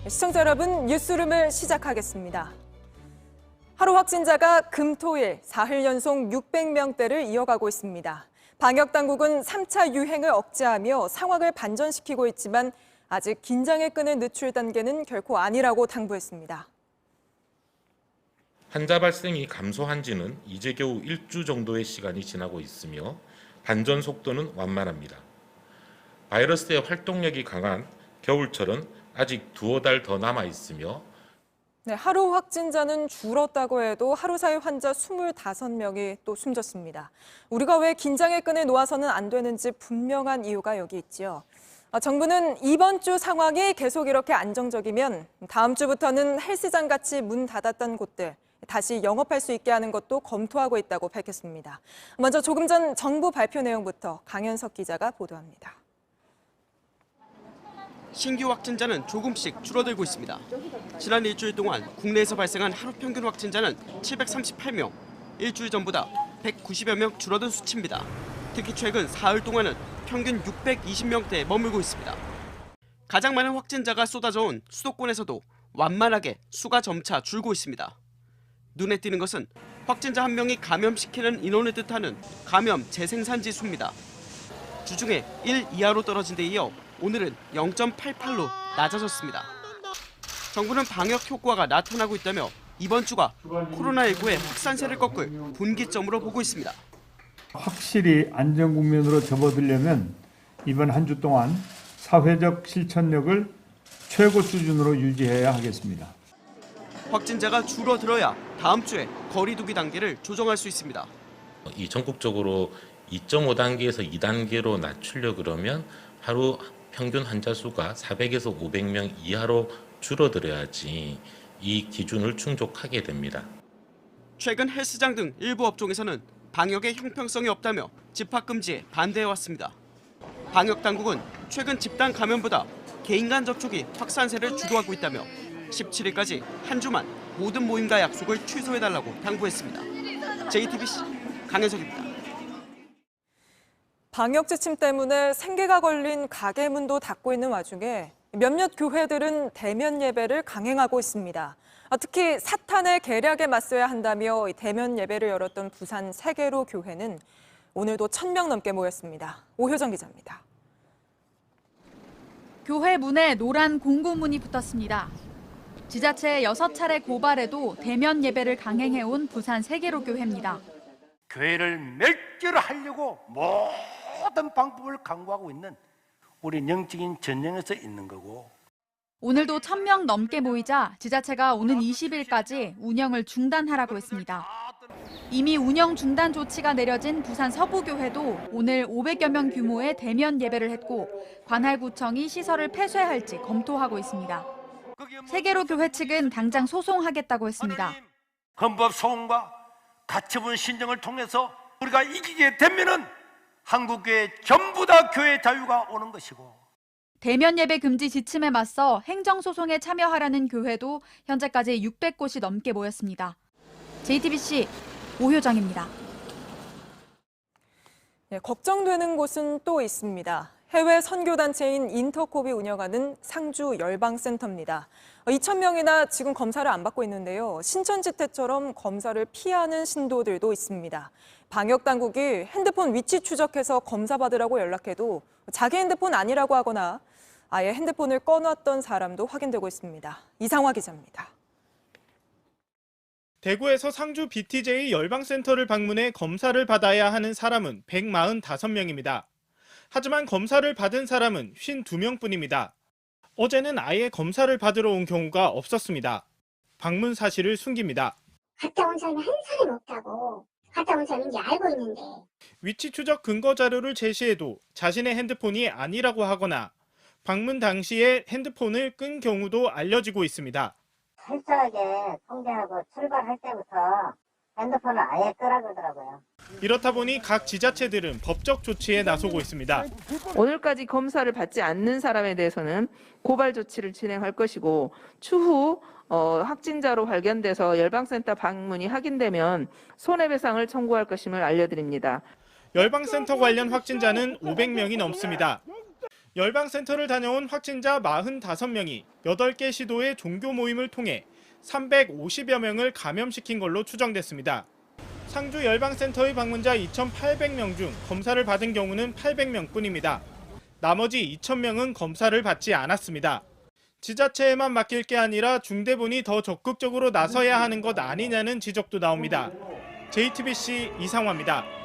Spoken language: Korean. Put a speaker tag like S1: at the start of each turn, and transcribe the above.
S1: 시청자 여러분, 뉴스룸을 시작하겠습니다. 하루 확진자가 금, 토일 4일 연속 600명대를 이어가고 있습니다. 방역당국은 3차 유행을 억제하며 상황을 반전시키고 있지만 아직 긴장의 끈을 늦출 단계는 결코 아니라고 당부했습니다.
S2: 환자 발생이 감소한 지는 이제 겨우 1주 정도의 시간이 지나고 있으며 반전 속도는 완만합니다. 바이러스의 활동력이 강한 겨울철은 아직 두어 달 더 남아 있으며
S1: 하루 확진자는 줄었다고 해도 하루 사이 환자 25명이 또 숨졌습니다. 우리가 왜 긴장의 끈을 놓아서는 안 되는지 분명한 이유가 여기 있지요. 정부는 이번 주 상황이 계속 이렇게 안정적이면 다음 주부터는 헬스장 같이 문 닫았던 곳들 다시 영업할 수 있게 하는 것도 검토하고 있다고 밝혔습니다. 먼저 조금 전 정부 발표 내용부터 강현석 기자가 보도합니다.
S3: 신규 확진자는 조금씩 줄어들고 있습니다. 지난 일주일 동안 국내에서 발생한 하루 평균 확진자는 738명, 일주일 전보다 190여 명 줄어든 수치입니다. 특히 최근 사흘 동안은 평균 620명대에 머물고 있습니다. 가장 많은 확진자가 쏟아져온 수도권에서도 완만하게 수가 점차 줄고 있습니다. 눈에 띄는 것은 확진자 한 명이 감염시키는 인원을 뜻하는 감염 재생산지 수입니다. 주중에 1 이하로 떨어진 데 이어 오늘은 0.88로 낮아졌습니다. 정부는 방역 효과가 나타나고 있다며 이번 주가 코로나19의 확산세를 꺾을 분기점으로 보고 있습니다.
S4: 확실히 안전 국면으로 접어들려면 이번 한 주 동안 사회적 실천력을 최고 수준으로 유지해야 하겠습니다.
S3: 확진자가 줄어들어야 다음 주에 거리 두기 단계를 조정할 수 있습니다.
S2: 이 전국적으로 2.5단계에서 2단계로 낮추려 그러면 하루 평균 환자 수가 400에서 500명 이하로 줄어들어야지 이 기준을 충족하게 됩니다.
S3: 최근 헬스장 등 일부 업종에서는 방역에 형평성이 없다며 집합 금지에 반대해왔습니다. 방역당국은 최근 집단 감염보다 개인 간 접촉이 확산세를 주도하고 있다며 17일까지 한 주만 모든 모임과 약속을 취소해달라고 당부했습니다. JTBC 강현석입니다.
S1: 방역 지침 때문에 생계가 걸린 가게 문도 닫고 있는 와중에 몇몇 교회들은 대면 예배를 강행하고 있습니다. 특히 사탄의 계략에 맞서야 한다며 대면 예배를 열었던 부산 세계로 교회는 오늘도 1,000명 넘게 모였습니다. 오효정 기자입니다.
S5: 교회 문에 노란 공고문이 붙었습니다. 지자체의 6차례 고발에도 대면 예배를 강행해온 부산 세계로 교회입니다.
S6: 교회를 멸절하려고 모든 방법을 강구하고 있는 우리 영적인 전쟁에서 있는 거고.
S5: 오늘도 1,000명 넘게 모이자 지자체가 오는 20일까지 운영을 중단하라고 했습니다. 이미 운영 중단 조치가 내려진 부산 서부교회도 오늘 500여 명 규모의 대면 예배를 했고 관할구청이 시설을 폐쇄할지 검토하고 있습니다. 세계로 교회 측은 당장 소송하겠다고 했습니다.
S6: 헌법 소원과 가처분 신정을 통해서 우리가 이기게 되면은 한국교회 전부 다 교회 자유가 오는 것이고.
S5: 대면 예배 금지 지침에 맞서 행정소송에 참여하라는 교회도 현재까지 600곳이 넘게 모였습니다. JTBC 오효정입니다.
S1: 걱정되는 곳은 또 있습니다. 해외 선교단체인 인터콥이 운영하는 상주 열방센터입니다. 2,000명이나 지금 검사를 안 받고 있는데요. 신천지태처럼 검사를 피하는 신도들도 있습니다. 방역당국이 핸드폰 위치 추적해서 검사 받으라고 연락해도 자기 핸드폰 아니라고 하거나 아예 핸드폰을 꺼놨던 사람도 확인되고 있습니다. 이상화 기자입니다.
S7: 대구에서 상주 BTJ 열방센터를 방문해 검사를 받아야 하는 사람은 145명입니다. 하지만 검사를 받은 사람은 52명뿐입니다. 어제는 아예 검사를 받으러 온 경우가 없었습니다. 방문 사실을 숨깁니다.
S8: 갔다 온 사람이 한 사람이 없다고. 갔다 온 사람인지 알고 있는데.
S7: 위치 추적 근거 자료를 제시해도 자신의 핸드폰이 아니라고 하거나 방문 당시에 핸드폰을 끈 경우도 알려지고 있습니다.
S8: 철저하게 통제하고 출발할 때부터 핸드폰을 아예 끄라 그러더라고요.
S7: 이렇다 보니 각 지자체들은 법적 조치에 나서고 있습니다.
S9: 오늘까지 검사를 받지 않는 사람에 대해서는 고발 조치를 진행할 것이고 추후 확진자로 발견돼서 열방센터 방문이 확인되면 손해배상을 청구할 것임을 알려드립니다.
S7: 열방센터 관련 확진자는 500명이 넘습니다. 열방센터를 다녀온 확진자 45명이 8개 시도의 종교 모임을 통해 350여 명을 감염시킨 걸로 추정됐습니다. 상주 열방센터의 방문자 2,800명 중 검사를 받은 경우는 800명뿐입니다. 나머지 2,000명은 검사를 받지 않았습니다. 지자체에만 맡길 게 아니라 중대본이 더 적극적으로 나서야 하는 것 아니냐는 지적도 나옵니다. JTBC 이상화입니다.